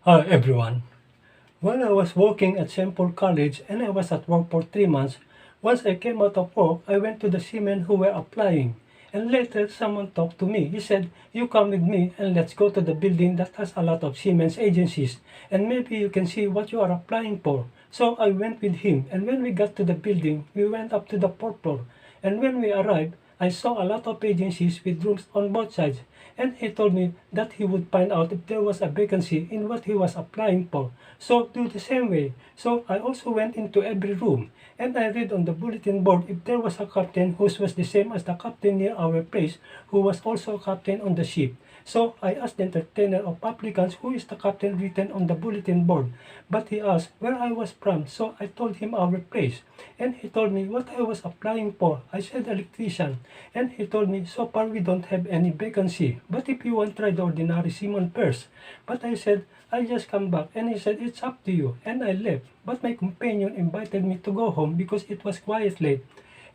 Hi everyone. When I was working at St. Paul College and I was at work for 3 months, once I came out of work, I went to the Seaman who were applying. And later someone talked to me. He said, "You come with me and let's go to the building that has a lot of Siemens agencies and maybe you can see what you are applying for." So I went with him, and when we got to the building, we went up to the fourth floor. And when we arrived, I saw a lot of agencies with rooms on both sides, and he told me that he would find out if there was a vacancy in what he was applying for. So do the same way. So I also went into every room, and I read on the bulletin board if there was a captain who was the same as the captain near our place, who was also a captain on the ship. So I asked the entertainer of applicants who is the captain written on the bulletin board, but he asked where I was from, so I told him our place, and he told me what I was applying for. I said electrician, and he told me so far we don't have any vacancy, but if you want try the ordinary seaman first. But I said I'll just come back, and he said it's up to you, and I left. But my companion invited me to go home because it was quite late,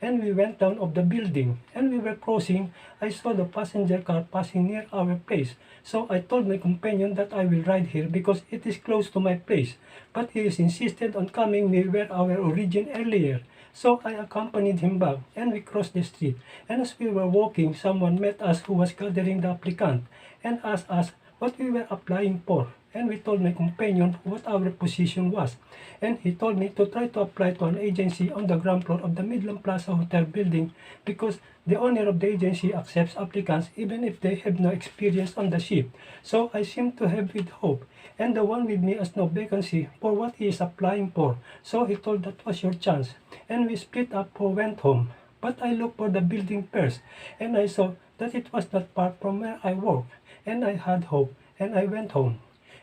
and we went down of the building, and we were crossing. I saw the passenger car passing near our place, so I told my companion that I will ride here because it is close to my place, but he is insisted on coming near where our origin earlier. So I accompanied him back, and we crossed the street, and as we were walking, someone met us who was gathering the applicant, and asked us what we were applying for, and we told my companion what our position was, and he told me to try to apply to an agency on the ground floor of the Midland Plaza Hotel building because the owner of the agency accepts applicants even if they have no experience on the ship. So I seemed to have with hope, and the one with me has no vacancy for what he is applying for. So he told that was your chance, and we split up who went home. But I looked for the building first, and I saw that it was not far from where I work, and I had hope, and I went home.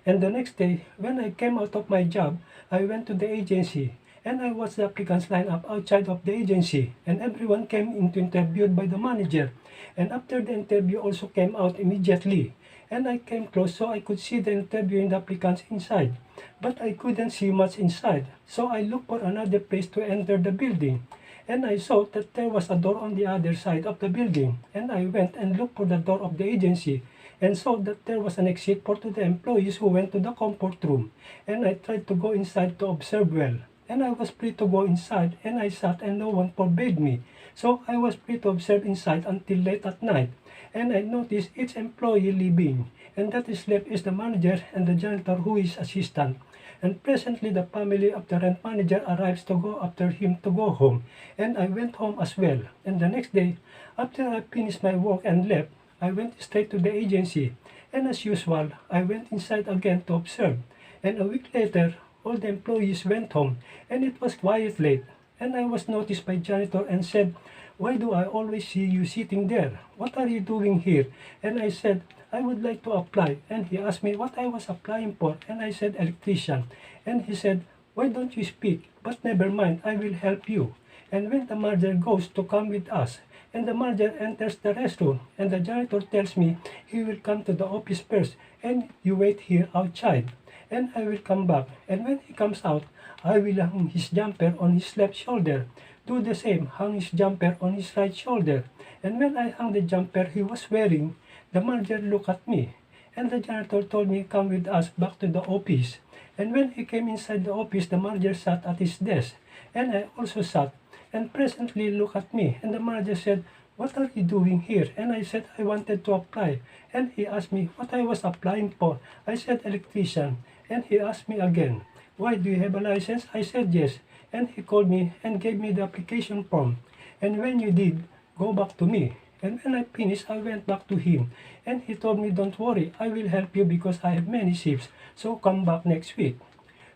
And the next day, when I came out of my job, I went to the agency, and I watched the applicants line up outside of the agency, and everyone came in to interviewed by the manager. And after the interview also came out immediately. And I came close so I could see the interviewing the applicants inside. But I couldn't see much inside, so I looked for another place to enter the building. And I saw that there was a door on the other side of the building, and I went and looked for the door of the agency, and saw that there was an exit for to the employees who went to the comfort room, and I tried to go inside to observe well. And I was free to go inside, and I sat and no one forbade me. So I was free to observe inside until late at night, and I noticed each employee leaving, and that is left is the manager and the janitor who is assistant. And presently the family of the rent manager arrives to go after him to go home, and I went home as well. And the next day, after I finished my work and left, I went straight to the agency, and as usual, I went inside again to observe. And a week later, all the employees went home, and it was quite late. And I was noticed by janitor and said, "Why do I always see you sitting there? What are you doing here?" And I said, "I would like to apply." And he asked me what I was applying for, and I said electrician. And he said, "Why don't you speak? But never mind, I will help you." And when the manager goes to come with us, and the manager enters the restroom, and the janitor tells me he will come to the office first, and you wait here outside, and I will come back. And when he comes out, I will hang his jumper on his left shoulder. Do the same, hang his jumper on his right shoulder. And when I hung the jumper he was wearing, the manager looked at me, and the janitor told me come with us back to the office. And when he came inside the office, the manager sat at his desk, and I also sat, and presently looked at me, and the manager said, "What are you doing here?" And I said I wanted to apply, and he asked me what I was applying for. I said electrician, and he asked me again, "Why, do you have a license?" I said yes, and he called me and gave me the application form. And when you did, go back to me. And when I finished, I went back to him, and he told me, "Don't worry, I will help you because I have many shifts, so come back next week."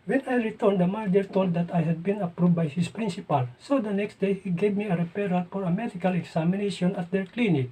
When I returned, the manager told that I had been approved by his principal, so the next day he gave me a referral for a medical examination at their clinic.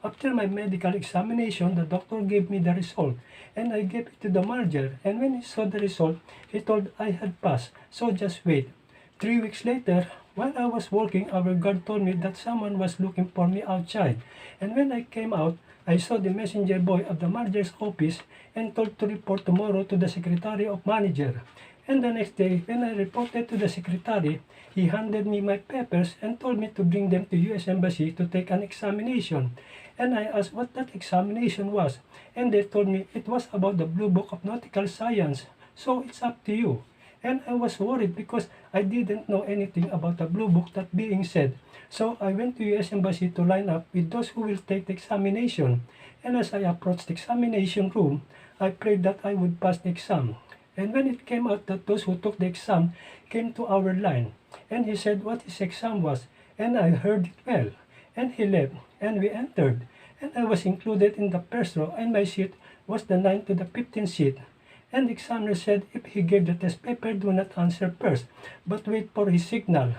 After my medical examination, the doctor gave me the result, and I gave it to the manager, and when he saw the result, he told I had passed, so just wait. 3 weeks later, while I was working, our guard told me that someone was looking for me outside, and when I came out, I saw the messenger boy of the manager's office and told to report tomorrow to the secretary of manager. And the next day, when I reported to the secretary, he handed me my papers and told me to bring them to U.S. Embassy to take an examination. and I asked what that examination was, and they told me it was about the Blue Book of Nautical Science, so it's up to you. And I was worried because I didn't know anything about the Blue Book that being said. So I went to US Embassy to line up with those who will take the examination. And as I approached the examination room, I prayed that I would pass the exam. And when it came out that those who took the exam came to our line, and he said what his exam was, and I heard it well. And he left, and we entered, and I was included in the first row, and my seat was the 9th to the 15th seat. And the examiner said if he gave the test paper, do not answer first, but wait for his signal,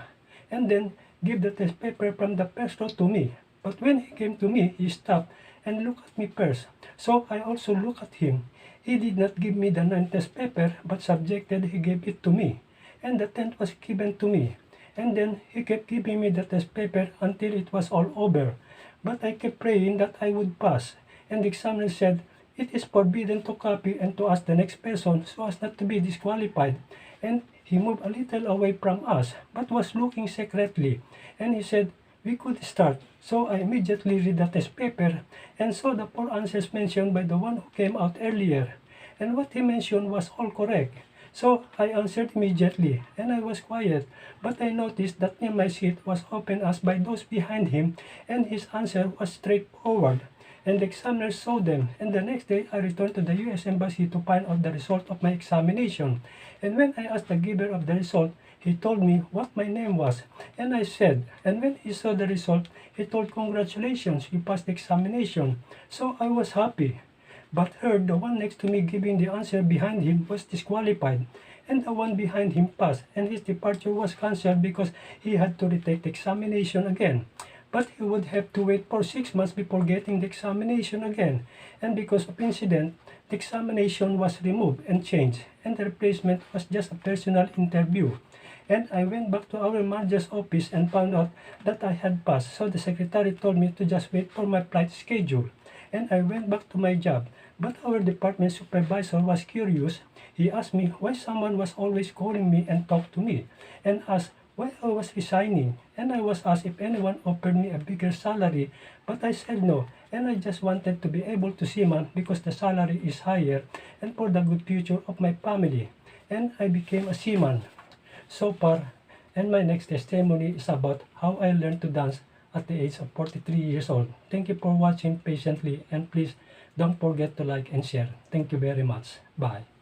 and then give the test paper from the first row to me. But when he came to me, he stopped and looked at me first. So I also looked at him. He did not give me the 9th test paper, but subjected he gave it to me. And the 10th was given to me. And then he kept giving me the test paper until it was all over. But I kept praying that I would pass. And the examiner said, it is forbidden to copy and to ask the next person so as not to be disqualified. And he moved a little away from us, but was looking secretly. And he said, we could start. So I immediately read the test paper and saw the 4 answers mentioned by the one who came out earlier. And what he mentioned was all correct. So I answered immediately, and I was quiet, but I noticed that in my seat was open as by those behind him, and his answer was straightforward. And the examiner saw them, and the next day I returned to the US Embassy to find out the result of my examination. And when I asked the giver of the result, he told me what my name was, and I said, and when he saw the result, he told, congratulations, you passed the examination. So I was happy, but heard the one next to me giving the answer behind him was disqualified, and the one behind him passed, and his departure was cancelled because he had to retake the examination again. But he would have to wait for 6 months before getting the examination again, and because of incident, the examination was removed and changed, and the replacement was just a personal interview. And I went back to our manager's office and found out that I had passed, so the secretary told me to just wait for my flight schedule. And I went back to my job, but our department supervisor was curious. He asked me why someone was always calling me and talked to me, and asked why I was resigning, and I was asked if anyone offered me a bigger salary, but I said no, and I just wanted to be able to Seaman because the salary is higher and for the good future of my family, and I became a Seaman so far. And my next testimony is about how I learned to dance at the age of 43 years old. Thank you for watching patiently, and please don't forget to like and share. Thank you very much. Bye.